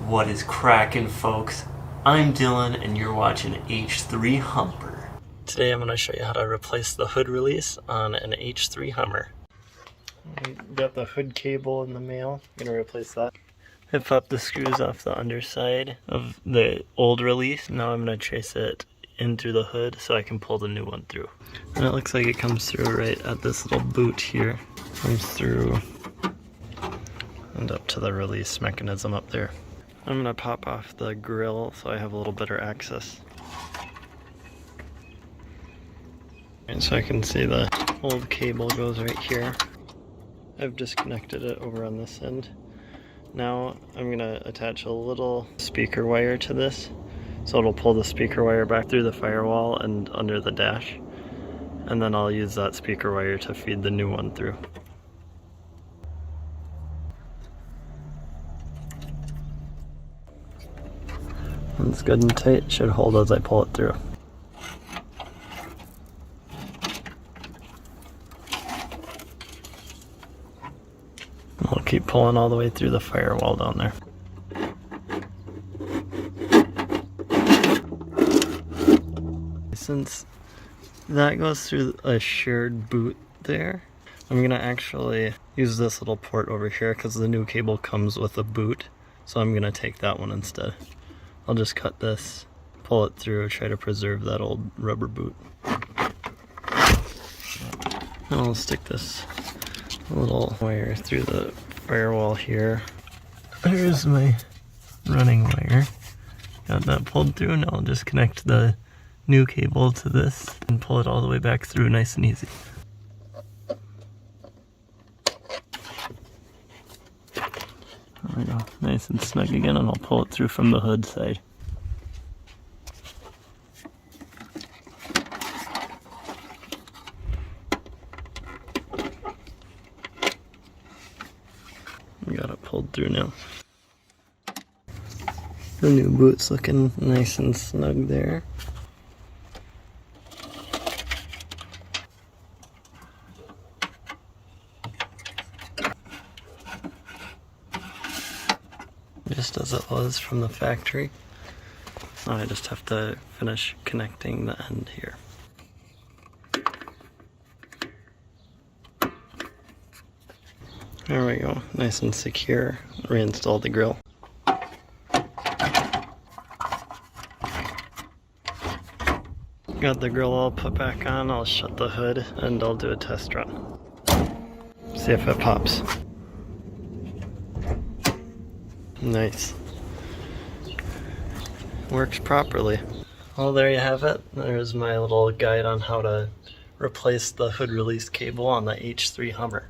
What is crackin', folks? I'm Dylan and you're watching H3 Humper. Today I'm going to show you how to replace the hood release on an H3 Hummer. We got the hood cable in the mail. I'm going to replace that. I popped the screws off the underside of the old release. Now I'm going to trace it in through the hood so I can pull the new one through. And it looks like it comes through right at this little boot here. Comes through and up to the release mechanism up there. I'm going to pop off the grille so I have a little better access. And so I can see the old cable goes right here. I've disconnected it over on this end. Now I'm going to attach a little speaker wire to this, so it'll pull the speaker wire back through the firewall and under the dash. And then I'll use that speaker wire to feed the new one through. It's good and tight, it should hold as I pull it through. I'll keep pulling all the way through the firewall down there. Since that goes through a shared boot there, I'm going to actually use this little port over here because the new cable comes with a boot, so I'm going to take that one instead. I'll just cut this, pull it through, try to preserve that old rubber boot. And I'll stick this little wire through the firewall here. There's my running wire. Got that pulled through, and I'll just connect the new cable to this and pull it all the way back through nice and easy. There we go, nice and snug again, and I'll pull it through from the hood side. We got it pulled through now. The new boot's looking nice and snug there. Just as it was from the factory. Now I just have to finish connecting the end here. There we go, nice and secure. Reinstall the grille. Got the grille all put back on. I'll shut the hood and I'll do a test run. See if it pops. Nice. Works properly. Well, there you have it. There's my little guide on how to replace the hood release cable on the H3 Hummer.